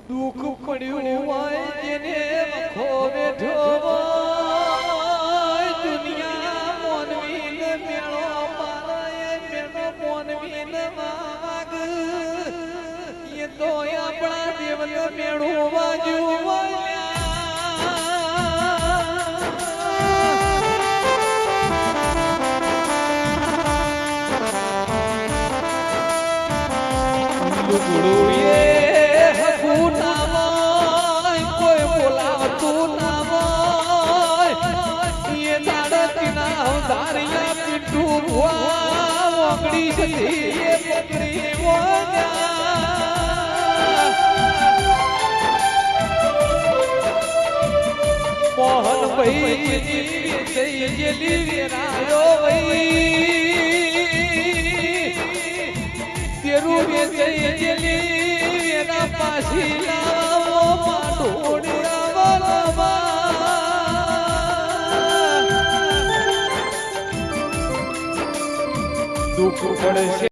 દુઃખ પડ્યું હોય જેને વખો બેઠો હોય દુનિયા મોનવી ને મેળો મારાએ મેળો મોનવી ને માગ એ તો આપણા દેવને મેળો વાજ્યું હોય ગુરુએ હકું ના કોઈ બોલાવતું ના હોય એ દાડકના ધારિયા પીઠું ઓગળી હતી એ પકડી મોહન ભાઈ જઈ ગયેલી વેરાયો તેરું વેચાઈ ગયેલી એના પાછી લાવો માટોડિયા દુઃખ પડશે